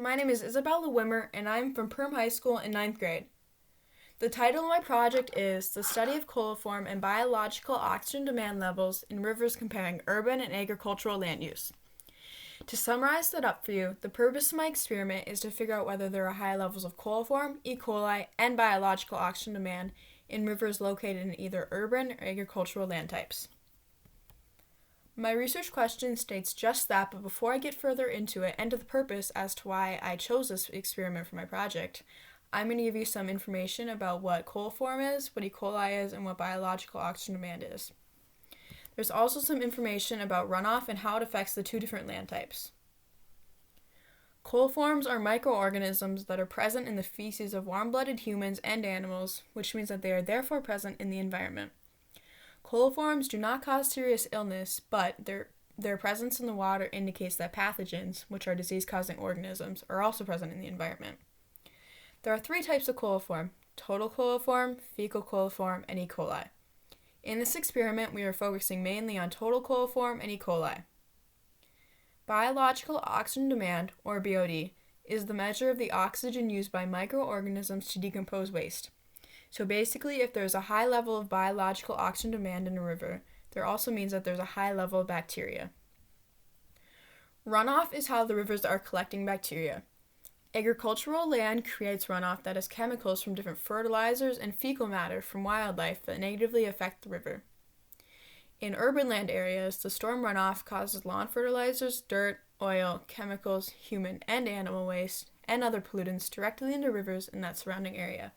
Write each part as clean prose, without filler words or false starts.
My name is Isabella Wimmer, and I'm from Perham High School in 9th grade. The title of my project is The Study of Coliform and Biological Oxygen Demand Levels in Rivers Comparing Urban and Agricultural Land Use. To summarize that up for you, the purpose of my experiment is to figure out whether there are high levels of coliform, E. coli, and biological oxygen demand in rivers located in either urban or agricultural land types. My research question states just that, but before I get further into it and to the purpose as to why I chose this experiment for my project, I'm going to give you some information about what coliform is, what E. coli is, and what biological oxygen demand is. There's also some information about runoff and how it affects the two different land types. Coliforms are microorganisms that are present in the feces of warm-blooded humans and animals, which means that they are therefore present in the environment. Coliforms do not cause serious illness, but their presence in the water indicates that pathogens, which are disease-causing organisms, are also present in the environment. There are three types of coliform: total coliform, fecal coliform, and E. coli. In this experiment, we are focusing mainly on total coliform and E. coli. Biological oxygen demand, or BOD, is the measure of the oxygen used by microorganisms to decompose waste. So basically, if there's a high level of biological oxygen demand in a river, there also means that there's a high level of bacteria. Runoff is how the rivers are collecting bacteria. Agricultural land creates runoff that is chemicals from different fertilizers and fecal matter from wildlife that negatively affect the river. In urban land areas, the storm runoff causes lawn fertilizers, dirt, oil, chemicals, human and animal waste, and other pollutants directly into rivers in that surrounding area.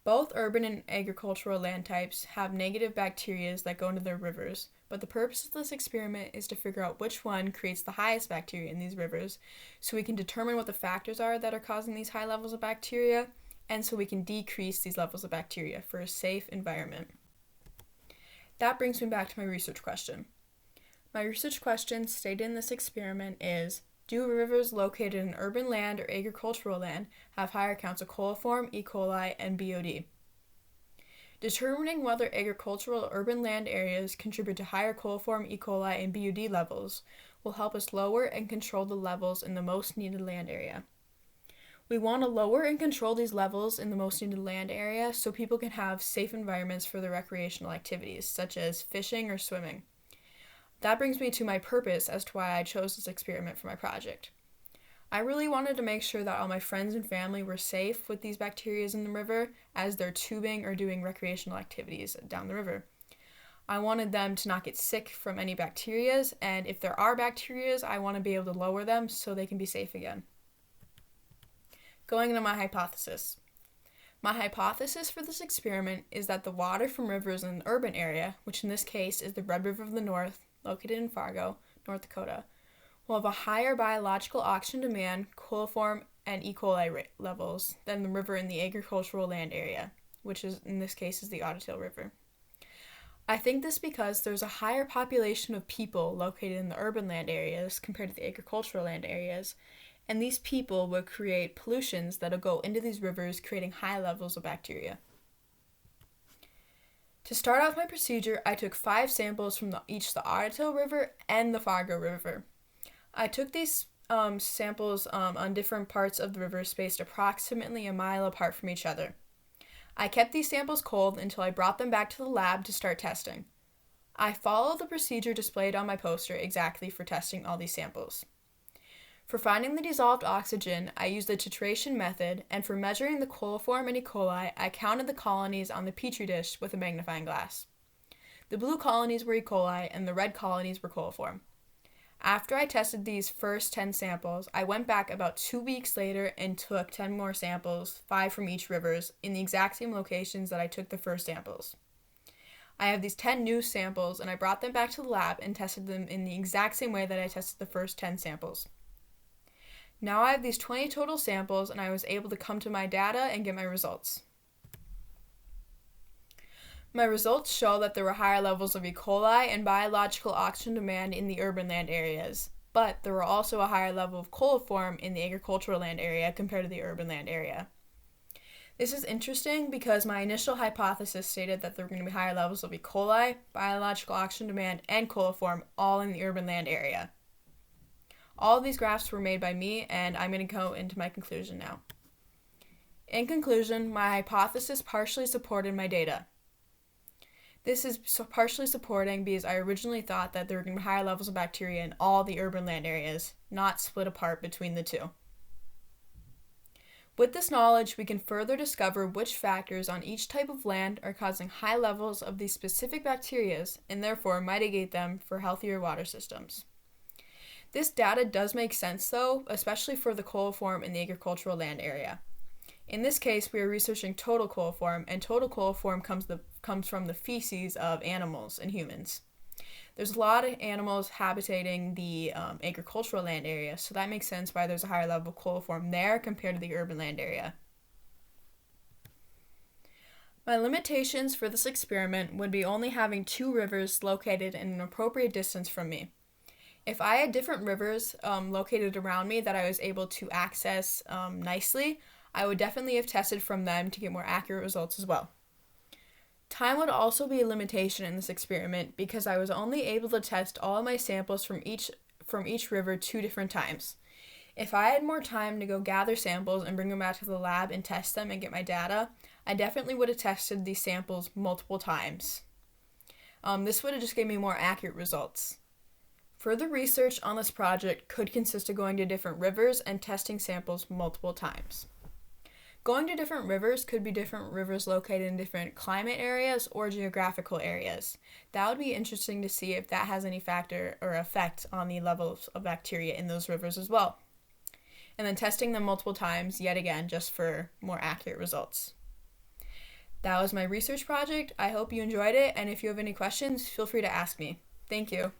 Both urban and agricultural land types have negative bacteria that go into their rivers, but the purpose of this experiment is to figure out which one creates the highest bacteria in these rivers, so we can determine what the factors are that are causing these high levels of bacteria, and so we can decrease these levels of bacteria for a safe environment. That brings me back to my research question. My research question stated in this experiment is: do rivers located in urban land or agricultural land have higher counts of coliform, E. coli, and BOD? Determining whether agricultural or urban land areas contribute to higher coliform, E. coli, and BOD levels will help us lower and control the levels in the most needed land area. We want to lower and control these levels in the most needed land area so people can have safe environments for their recreational activities, such as fishing or swimming. That brings me to my purpose as to why I chose this experiment for my project. I really wanted to make sure that all my friends and family were safe with these bacteria in the river as they're tubing or doing recreational activities down the river. I wanted them to not get sick from any bacteria, and if there are bacteria, I want to be able to lower them so they can be safe again. Going into my hypothesis. My hypothesis for this experiment is that the water from rivers in the urban area, which in this case is the Red River of the North, located in Fargo, North Dakota, will have a higher biological oxygen demand, coliform, and E. coli levels than the river in the agricultural land area, which is in this case is the Otter River. I think this because there's a higher population of people located in the urban land areas compared to the agricultural land areas, and these people will create pollutions that will go into these rivers, creating high levels of bacteria. To start off my procedure, I took 5 samples from each the Otter River and the Fargo River. I took these samples on different parts of the river spaced approximately a mile apart from each other. I kept these samples cold until I brought them back to the lab to start testing. I followed the procedure displayed on my poster exactly for testing all these samples. For finding the dissolved oxygen, I used the titration method, and for measuring the coliform and E. coli, I counted the colonies on the petri dish with a magnifying glass. The blue colonies were E. coli, and the red colonies were coliform. After I tested these first 10 samples, I went back about 2 weeks later and took 10 more samples, 5 from each rivers, in the exact same locations that I took the first samples. I have these 10 new samples, and I brought them back to the lab and tested them in the exact same way that I tested the first 10 samples. Now I have these 20 total samples, and I was able to come to my data and get my results. My results show that there were higher levels of E. coli and biological oxygen demand in the urban land areas, but there were also a higher level of coliform in the agricultural land area compared to the urban land area. This is interesting because my initial hypothesis stated that there were going to be higher levels of E. coli, biological oxygen demand, and coliform all in the urban land area. All of these graphs were made by me, and I'm going to go into my conclusion now. In conclusion, my hypothesis partially supported my data. This is partially supporting because I originally thought that there were going to be higher levels of bacteria in all the urban land areas, not split apart between the two. With this knowledge, we can further discover which factors on each type of land are causing high levels of these specific bacteria and therefore mitigate them for healthier water systems. This data does make sense though, especially for the coliform in the agricultural land area. In this case, we are researching total coliform, and total coliform comes from the feces of animals and humans. There's a lot of animals habitating the agricultural land area, so that makes sense why there's a higher level of coliform there compared to the urban land area. My limitations for this experiment would be only having 2 rivers located in an appropriate distance from me. If I had different rivers located around me that I was able to access nicely, I would definitely have tested from them to get more accurate results as well. Time would also be a limitation in this experiment because I was only able to test all of my samples from each river 2 different times. If I had more time to go gather samples and bring them back to the lab and test them and get my data, I definitely would have tested these samples multiple times. This would have just gave me more accurate results. Further research on this project could consist of going to different rivers and testing samples multiple times. Going to different rivers could be different rivers located in different climate areas or geographical areas. That would be interesting to see if that has any factor or effect on the levels of bacteria in those rivers as well. And then testing them multiple times, yet again, just for more accurate results. That was my research project. I hope you enjoyed it, and if you have any questions, feel free to ask me. Thank you.